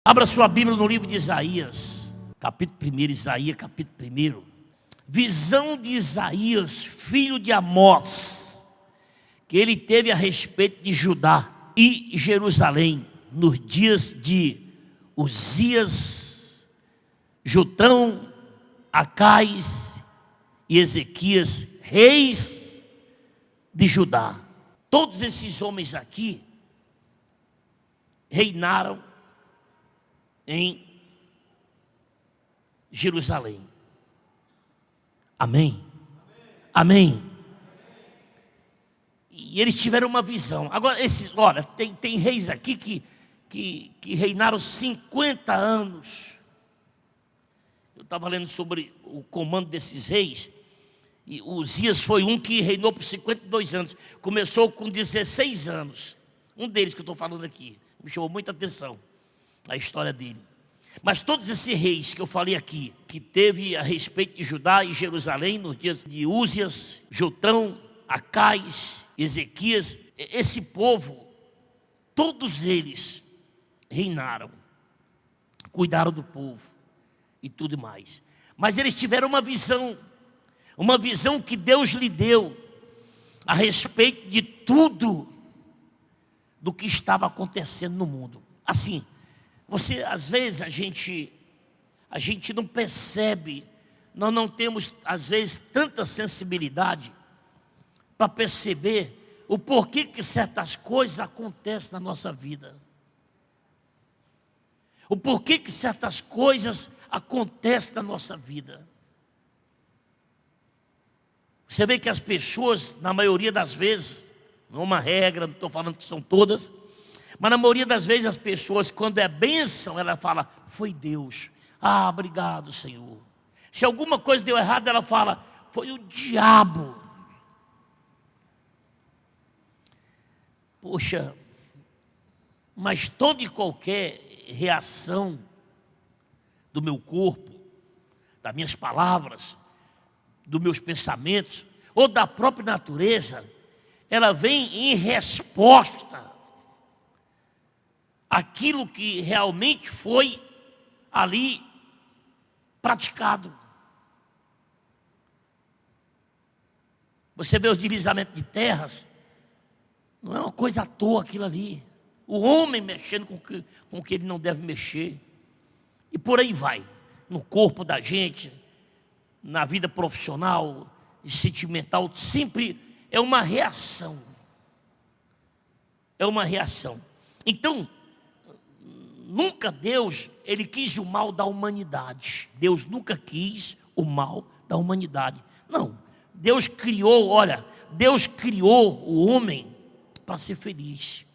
Abra sua Bíblia no livro de Isaías, capítulo 1, Isaías, capítulo 1. Visão de Isaías, filho de Amós, que ele teve a respeito de Judá e Jerusalém, nos dias de Uzias, Jotão, Acais e Ezequias, reis de Judá. Todos esses homens aqui reinaram em Jerusalém. Amém? Amém. E eles tiveram uma visão. Agora, olha, tem reis aqui que reinaram 50 anos. Eu estava lendo sobre o comando desses reis. E Uzias foi um que reinou por 52 anos. Começou com 16 anos. Um deles que eu estou falando aqui. Me chamou muita atenção a história dele. Mas todos esses reis que eu falei aqui, que teve a respeito de Judá e Jerusalém, nos dias de Uzias, Jotão, Acais, Ezequias, esse povo, todos eles reinaram, cuidaram do povo e tudo mais. Mas eles tiveram uma visão que Deus lhe deu a respeito de tudo do que estava acontecendo no mundo. Assim, às vezes a gente não percebe, nós não temos às vezes tanta sensibilidade para perceber o porquê que certas coisas acontecem na nossa vida. O porquê que certas coisas acontecem na nossa vida. Você vê que as pessoas, na maioria das vezes, não é uma regra, não estou falando que são todas, mas na maioria das vezes as pessoas, quando é bênção, ela fala, foi Deus. Ah, obrigado, Senhor. Se alguma coisa deu errado, ela fala, foi o diabo. Poxa, mas toda e qualquer reação do meu corpo, das minhas palavras, dos meus pensamentos, ou da própria natureza, ela vem em resposta àquilo que realmente foi ali praticado. Você vê os deslizamentos de terras, não é uma coisa à toa aquilo ali. O homem mexendo com o que ele não deve mexer. E por aí vai, no corpo da gente, na vida profissional e sentimental, sempre é uma reação. É uma reação. Então, nunca Deus, ele quis o mal da humanidade. Deus nunca quis o mal da humanidade. Não, Deus criou o homem para ser feliz.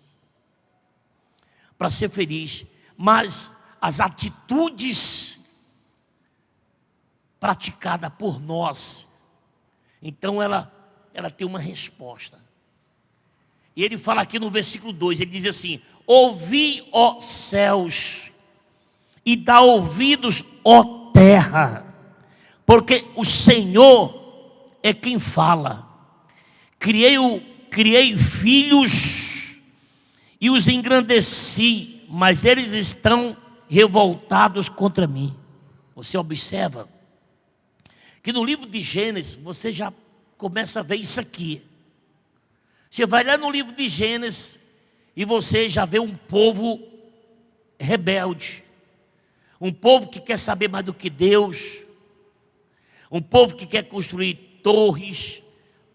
Para ser feliz. Mas as atitudes praticadas por nós, então ela tem uma resposta. E ele fala aqui no versículo 2, ele diz assim, ouvi, ó céus, e dá ouvidos, ó terra, porque o Senhor é quem fala. Criei filhos e os engrandeci, mas eles estão revoltados contra mim. Você observa que no livro de Gênesis você já começa a ver isso aqui. Você vai lá no livro de Gênesis e você já vê um povo rebelde, um povo que quer saber mais do que Deus, um povo que quer construir torres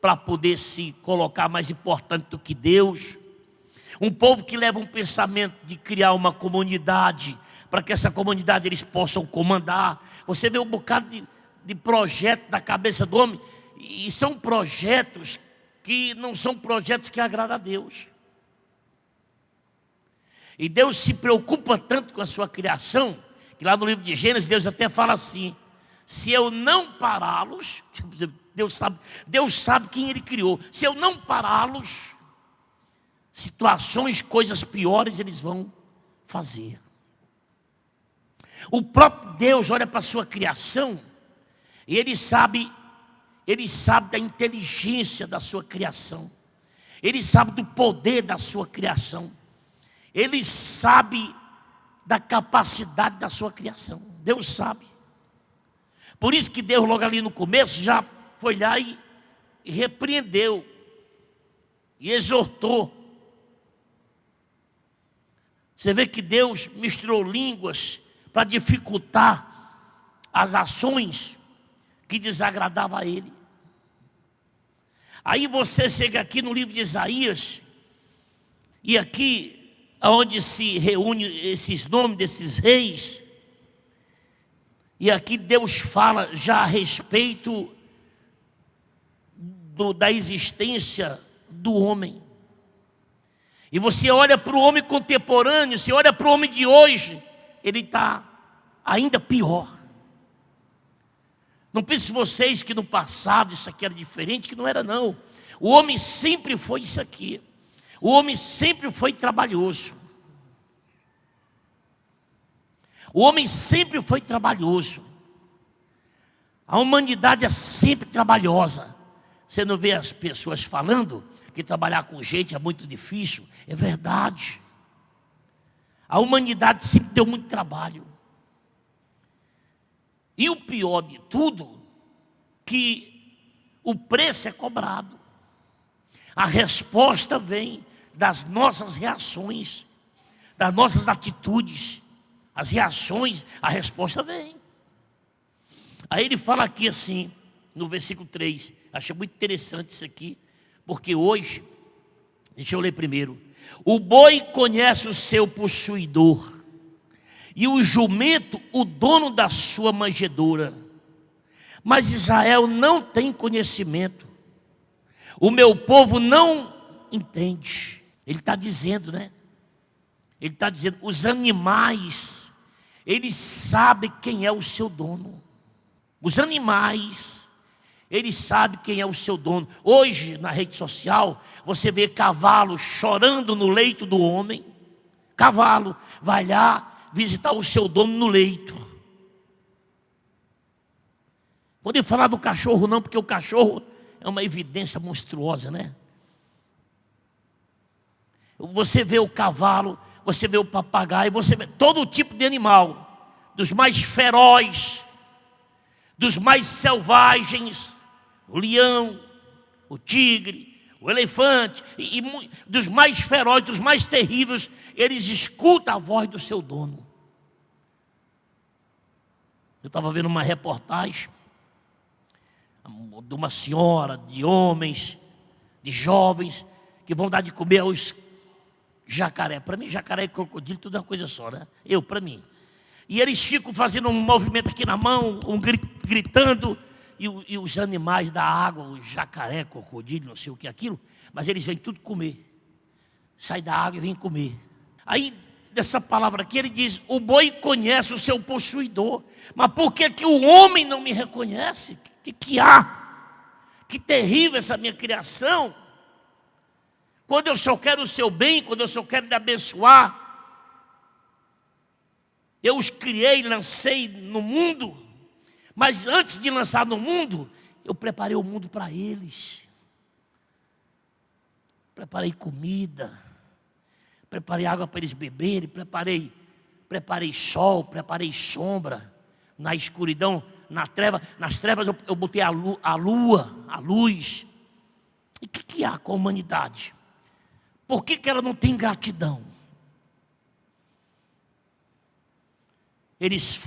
para poder se colocar mais importante do que Deus, um povo que leva um pensamento de criar uma comunidade, para que essa comunidade eles possam comandar. Você vê um bocado de projeto da cabeça do homem, e são projetos que não são projetos que agradam a Deus. E Deus se preocupa tanto com a sua criação, que lá no livro de Gênesis, Deus até fala assim, se eu não pará-los, Deus sabe quem Ele criou, se eu não pará-los, situações, coisas piores eles vão fazer. O próprio Deus olha para a sua criação, e Ele sabe da inteligência da sua criação. Ele sabe do poder da sua criação. Ele sabe da capacidade da sua criação. Deus sabe. Por isso que Deus logo ali no começo já foi lá e repreendeu e exortou. Você vê que Deus misturou línguas para dificultar as ações que desagradavam a Ele. Aí você chega aqui no livro de Isaías, e aqui, onde se reúne esses nomes desses reis, e aqui Deus fala já a respeito da existência do homem. E você olha para o homem contemporâneo, você olha para o homem de hoje, ele está ainda pior. Não pense vocês que no passado isso aqui era diferente, que não era não. O homem sempre foi isso aqui. O homem sempre foi trabalhoso. O homem sempre foi trabalhoso. A humanidade é sempre trabalhosa. Você não vê as pessoas falando que trabalhar com gente é muito difícil? É verdade. A humanidade sempre deu muito trabalho. E o pior de tudo, que o preço é cobrado. A resposta vem das nossas reações, das nossas atitudes. As reações, a resposta vem. Aí ele fala aqui assim, no versículo 3, achei muito interessante isso aqui, porque hoje, deixa eu ler primeiro. O boi conhece o seu possuidor, e o jumento o dono da sua manjedoura. Mas Israel não tem conhecimento. O meu povo não entende. Ele está dizendo, né? Ele está dizendo, os animais, eles sabem quem é o seu dono. Os animais, eles sabem quem é o seu dono. Hoje, na rede social, você vê cavalo chorando no leito do homem. Cavalo vai lá visitar o seu dono no leito. Pode falar do cachorro não, porque o cachorro é uma evidência monstruosa, né? Você vê o cavalo, você vê o papagaio, você vê todo tipo de animal, dos mais ferozes, dos mais selvagens, o leão, o tigre, o elefante, e dos mais ferozes, dos mais terríveis, eles escutam a voz do seu dono. Eu estava vendo uma reportagem de uma senhora, de homens, de jovens, que vão dar de comer aos jacaré. Para mim, jacaré e crocodilo, tudo é uma coisa só, né? Para mim. E eles ficam fazendo um movimento aqui na mão, gritando, e os animais da água, o jacaré, crocodilo, não sei o que é aquilo, mas eles vêm tudo comer. Sai da água e vêm comer. Aí, dessa palavra aqui, ele diz, o boi conhece o seu possuidor, mas por que que o homem não me reconhece? Que há? Que terrível essa minha criação. Quando eu só quero o seu bem, quando eu só quero lhe abençoar, eu os criei, lancei no mundo, mas antes de lançar no mundo, eu preparei o mundo para eles. Preparei comida, preparei água para eles beberem, preparei sol, preparei sombra, na escuridão, nas trevas eu botei a lua, a luz. E o que há com a humanidade? Por que ela não tem gratidão? Eles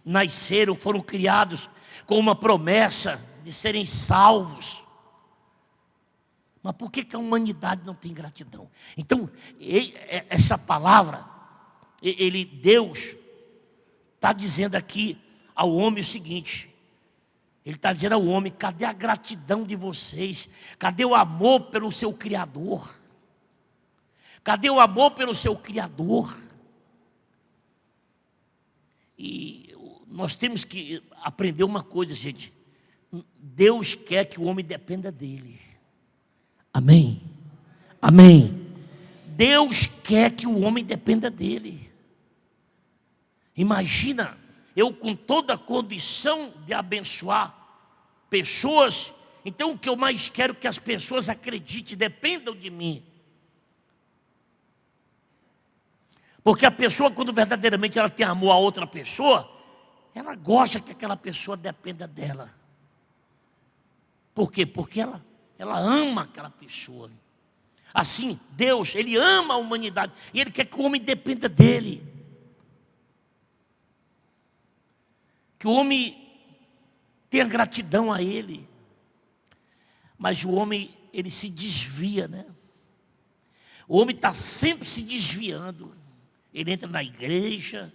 nasceram, foram criados com uma promessa de serem salvos. Mas por que a humanidade não tem gratidão? Então, essa palavra, Deus está dizendo aqui ao homem o seguinte. Ele está dizendo ao homem, cadê a gratidão de vocês? Cadê o amor pelo seu Criador? Cadê o amor pelo seu Criador? E nós temos que aprender uma coisa, gente. Deus quer que o homem dependa dele. Amém? Amém. Deus quer que o homem dependa dele. Imagina, eu com toda a condição de abençoar pessoas, então o que eu mais quero é que as pessoas acreditem, dependam de mim. Porque a pessoa, quando verdadeiramente ela tem amor a outra pessoa, ela gosta que aquela pessoa dependa dela. Por quê? Porque ela ama aquela pessoa. Assim, Deus, Ele ama a humanidade e Ele quer que o homem dependa dEle. Que o homem tenha gratidão a Ele. Mas o homem, ele se desvia, né? O homem está sempre se desviando. Ele entra na igreja,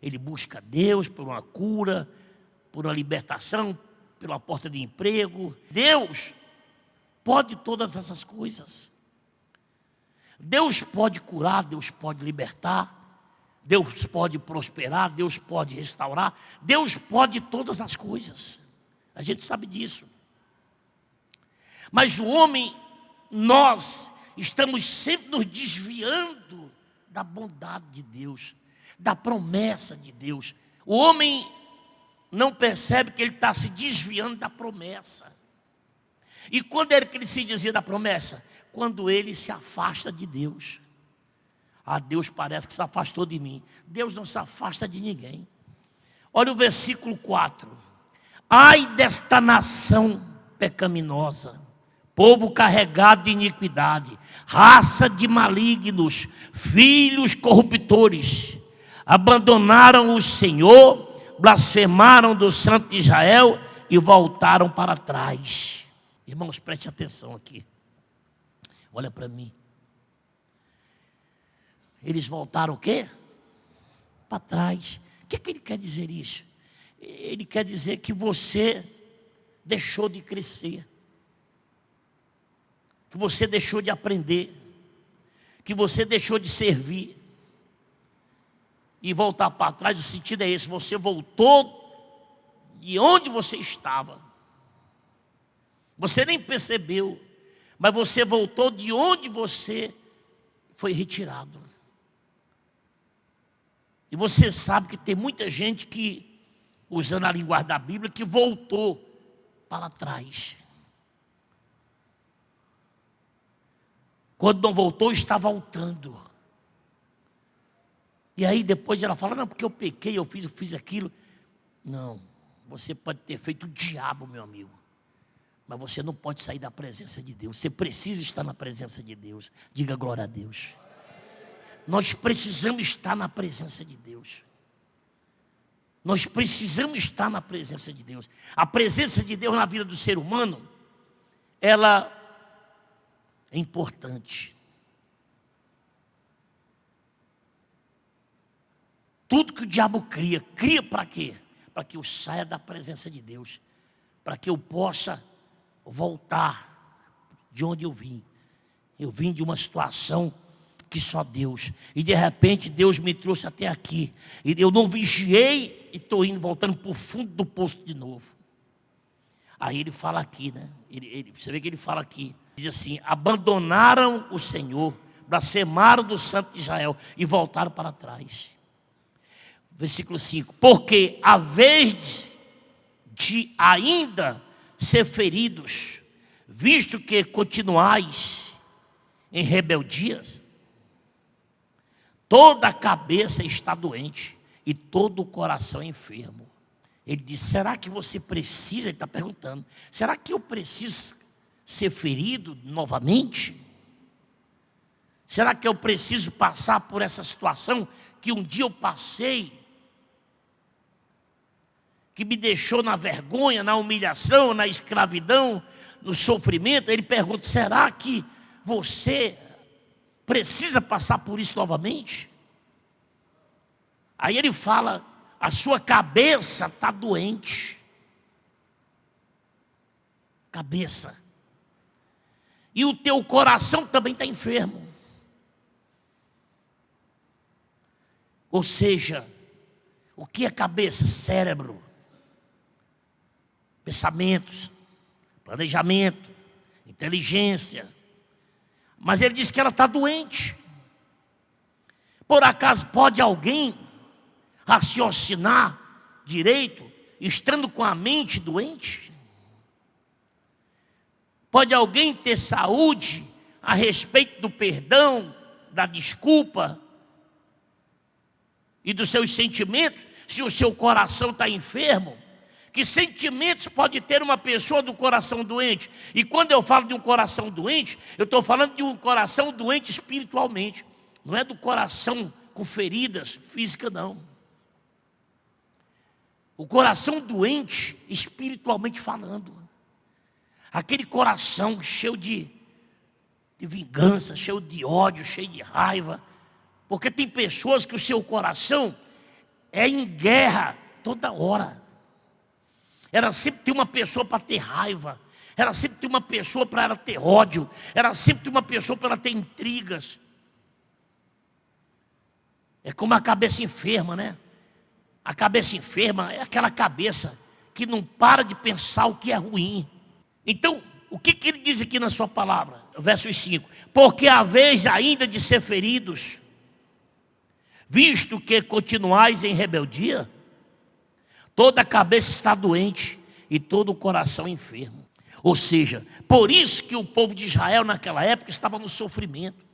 ele busca Deus por uma cura, por uma libertação, pela porta de emprego. Deus pode todas essas coisas. Deus pode curar, Deus pode libertar, Deus pode prosperar, Deus pode restaurar, Deus pode todas as coisas. A gente sabe disso. Mas o homem, nós estamos sempre nos desviando da bondade de Deus, da promessa de Deus. O homem não percebe que ele está se desviando da promessa. E quando é que ele se desvia da promessa? Quando ele se afasta de Deus. Ah, Deus parece que se afastou de mim. Deus não se afasta de ninguém. Olha o versículo 4. Ai desta nação pecaminosa, povo carregado de iniquidade, raça de malignos, filhos corruptores, abandonaram o Senhor, blasfemaram do Santo de Israel e voltaram para trás. Irmãos, preste atenção aqui. Olha para mim. Eles voltaram o quê? Para trás. O que ele quer dizer isso? Ele quer dizer que você deixou de crescer. Que você deixou de aprender. Que você deixou de servir. E voltar para trás, o sentido é esse. Você voltou de onde você estava. Você nem percebeu, mas você voltou de onde você foi retirado. E você sabe que tem muita gente que, usando a linguagem da Bíblia, que voltou para trás. Quando não voltou, está voltando. E aí depois ela fala, não, porque eu pequei, eu fiz aquilo. Não, você pode ter feito o diabo, meu amigo. Mas você não pode sair da presença de Deus. Você precisa estar na presença de Deus. Diga glória a Deus. Nós precisamos estar na presença de Deus. Nós precisamos estar na presença de Deus. A presença de Deus na vida do ser humano, ela é importante. Tudo que o diabo cria para quê? Para que eu saia da presença de Deus. Para que eu possa voltar de onde eu vim. Eu vim de uma situação que só Deus. E de repente Deus me trouxe até aqui. E eu não vigiei e estou voltando para o fundo do poço de novo. Aí ele fala aqui, né? Você vê que ele fala aqui. Diz assim, abandonaram o Senhor, blasfemaram do Santo de Israel e voltaram para trás. Versículo 5. Porque a vez de ainda ser feridos, visto que continuais em rebeldias, toda a cabeça está doente e todo o coração é enfermo. Ele diz, será que você precisa, ele está perguntando, será que eu preciso ser ferido novamente? Será que eu preciso passar por essa situação que um dia eu passei, que me deixou na vergonha, na humilhação, na escravidão, no sofrimento? Ele pergunta, será que você precisa passar por isso novamente? Aí ele fala, a sua cabeça está doente. Cabeça. E o teu coração também está enfermo. Ou seja, o que é cabeça? Cérebro. Pensamentos, planejamento, inteligência. Mas ele diz que ela está doente. Por acaso pode alguém raciocinar direito, estando com a mente doente? Pode alguém ter saúde a respeito do perdão, da desculpa, e dos seus sentimentos, se o seu coração está enfermo. Que sentimentos pode ter uma pessoa do coração doente? E quando eu falo de um coração doente, eu estou falando de um coração doente espiritualmente. Não é do coração com feridas físicas, não. O coração doente espiritualmente falando. Aquele coração cheio de vingança, cheio de ódio, cheio de raiva. Porque tem pessoas que o seu coração é em guerra toda hora. Ela sempre tem uma pessoa para ter raiva. Ela sempre tem uma pessoa para ela ter ódio. Ela sempre tem uma pessoa para ela ter intrigas. É como a cabeça enferma, né? A cabeça enferma é aquela cabeça que não para de pensar o que é ruim. Então, o que ele diz aqui na sua palavra? Verso 5. Porque a vez ainda de ser feridos, visto que continuais em rebeldia, toda a cabeça está doente e todo o coração enfermo. Ou seja, por isso que o povo de Israel naquela época estava no sofrimento,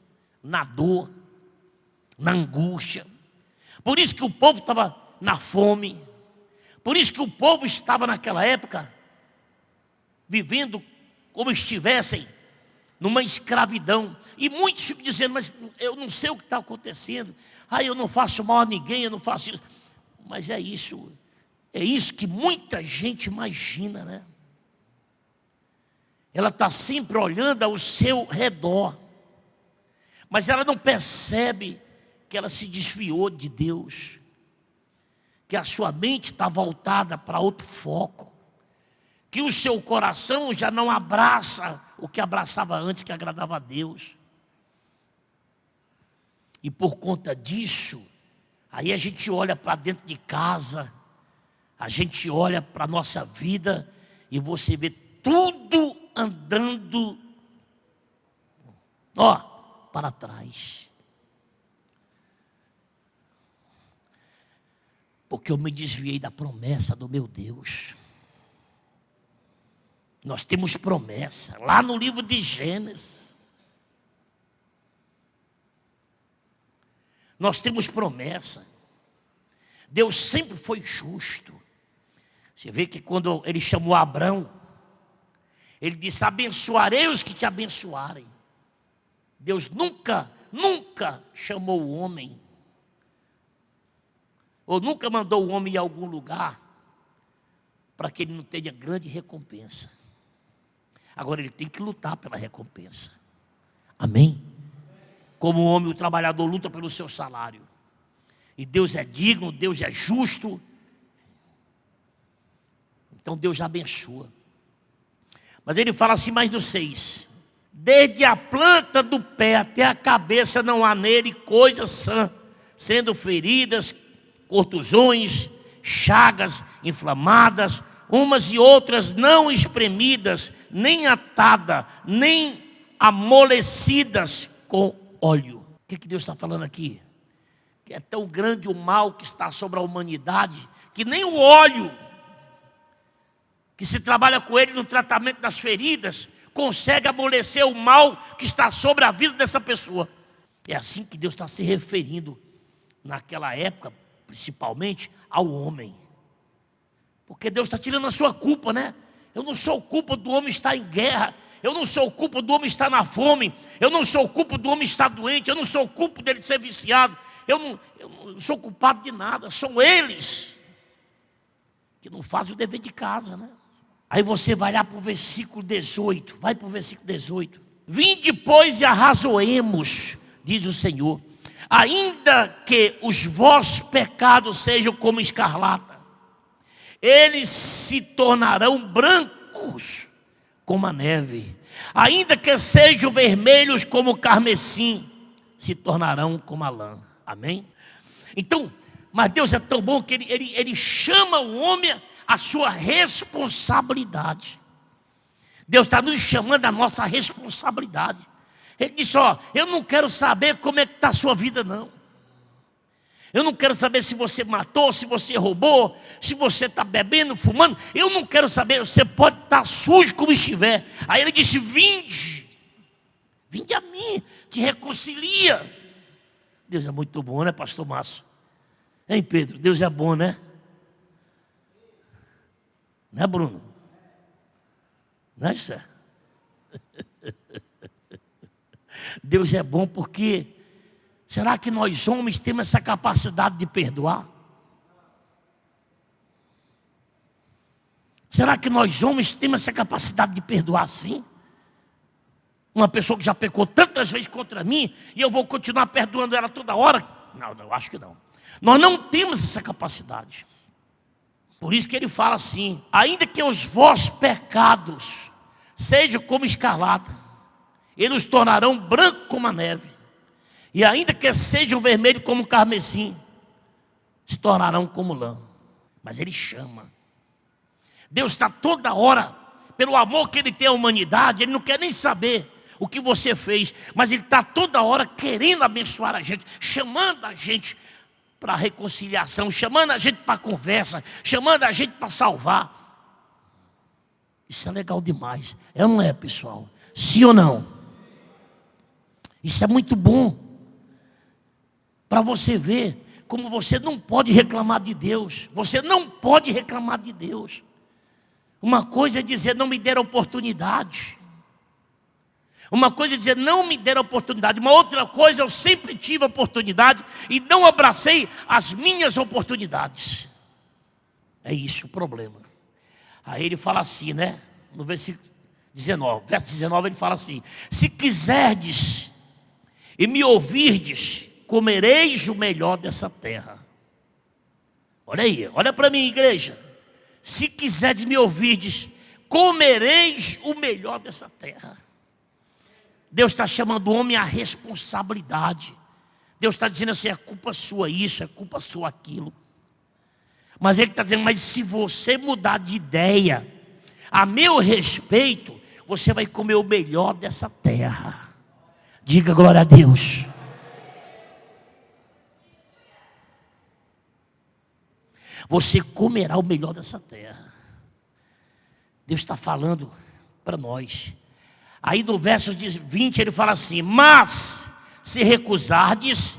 na dor, na angústia. Por isso que o povo estava na fome. Por isso que o povo estava naquela época vivendo como estivessem numa escravidão. E muitos ficam dizendo, mas eu não sei o que está acontecendo. Eu não faço mal a ninguém, eu não faço isso. Mas é isso que muita gente imagina, né? Ela está sempre olhando ao seu redor, mas ela não percebe que ela se desviou de Deus, que a sua mente está voltada para outro foco, que o seu coração já não abraça o que abraçava antes, que agradava a Deus. E por conta disso, aí a gente olha para dentro de casa, a gente olha para a nossa vida e você vê tudo andando, para trás. Porque eu me desviei da promessa do meu Deus. Nós temos promessa lá no livro de Gênesis. Nós temos promessa. Deus sempre foi justo. Você vê que quando ele chamou Abrão, ele disse: abençoarei os que te abençoarem. Deus nunca chamou o homem, ou nunca mandou o homem ir a algum lugar para que ele não tenha grande recompensa. Agora ele tem que lutar pela recompensa. Amém? Como o homem, o trabalhador, luta pelo seu salário. E Deus é digno, Deus é justo. Então Deus abençoa. Mas ele fala assim mais no 6. Desde a planta do pé até a cabeça não há nele coisa sã, sendo feridas, contusões, chagas inflamadas, umas e outras não espremidas, nem atadas, nem amolecidas com óleo. O que Deus está falando aqui? Que é tão grande o mal que está sobre a humanidade, que nem o óleo que se trabalha com ele no tratamento das feridas consegue amolecer o mal que está sobre a vida dessa pessoa. É assim que Deus está se referindo naquela época, principalmente ao homem. Porque Deus está tirando a sua culpa, né? Eu não sou culpa do homem estar em guerra. Eu não sou culpa do homem estar na fome. Eu não sou culpa do homem estar doente. Eu não sou culpa dele ser viciado. Eu não sou culpado de nada. São eles que não fazem o dever de casa, né? Aí você vai lá para o versículo 18. Vai para o versículo 18. Vinde, pois, e arrazoemos, diz o Senhor. Ainda que os vossos pecados sejam como escarlata, eles se tornarão brancos como a neve. Ainda que sejam vermelhos como o carmesim, se tornarão como a lã. Amém? Então, mas Deus é tão bom que ele chama o homem a sua responsabilidade. Deus está nos chamando a nossa responsabilidade. Ele disse: eu não quero saber como é que está a sua vida, não. Eu não quero saber se você matou, se você roubou, se você está bebendo, fumando. Eu não quero saber, você pode estar sujo como estiver. Aí ele disse: vinde a mim, te reconcilia. Deus é muito bom, né, pastor Márcio? Hein, Pedro? Deus é bom, né? Né, Bruno? Né, José? Deus é bom porque será que nós homens temos essa capacidade de perdoar? Será que nós homens temos essa capacidade de perdoar sim? Uma pessoa que já pecou tantas vezes contra mim e eu vou continuar perdoando ela toda hora? Não, acho que não. Nós não temos essa capacidade. Por isso que ele fala assim: ainda que os vossos pecados sejam como escarlata, eles os tornarão branco como a neve. E ainda que sejam vermelhos como o carmesim, se tornarão como lã. Mas ele chama. Deus está toda hora, pelo amor que ele tem à humanidade, ele não quer nem saber o que você fez, mas ele está toda hora querendo abençoar a gente, chamando a gente para a reconciliação, chamando a gente para a conversa, chamando a gente para salvar. Isso é legal demais, é ou não é, pessoal? Sim ou não? Isso é muito bom, para você ver como você não pode reclamar de Deus. Você não pode reclamar de Deus. Uma coisa é dizer não me deram oportunidade. Uma coisa é dizer não me deram oportunidade. Uma outra coisa, eu sempre tive oportunidade e não abracei as minhas oportunidades. É isso o problema. Aí ele fala assim, né? No versículo 19, verso 19 ele fala assim: se quiserdes e me ouvirdes, comereis o melhor dessa terra. Olha aí, olha para mim, igreja. Se quiserdes me ouvirdes, comereis o melhor dessa terra. Deus está chamando o homem à responsabilidade. Deus está dizendo assim: é culpa sua isso, é culpa sua aquilo. Mas ele está dizendo: mas se você mudar de ideia a meu respeito, você vai comer o melhor dessa terra. Diga glória a Deus. Você comerá o melhor dessa terra. Deus está falando para nós. Aí no verso 20 ele fala assim: mas se recusardes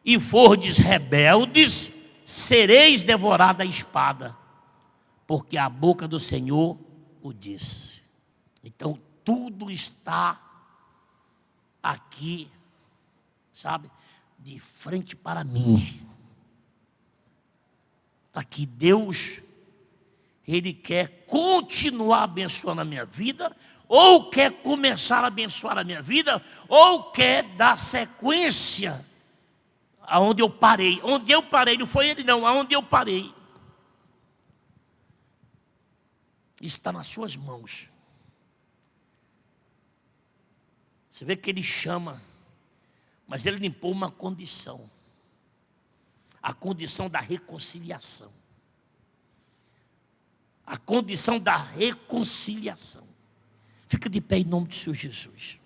e fordes rebeldes, sereis devorados à espada, porque a boca do Senhor o disse. Então tudo está aqui, sabe, de frente para mim. Está aqui. Deus, Ele quer continuar abençoando a minha vida, ou quer começar a abençoar a minha vida, ou quer dar sequência aonde eu parei. Onde eu parei, não foi Ele não, aonde eu parei. Isso está nas suas mãos. Você vê que Ele chama, mas Ele impõe uma condição. A condição da reconciliação. A condição da reconciliação. Fica de pé em nome do Senhor Jesus.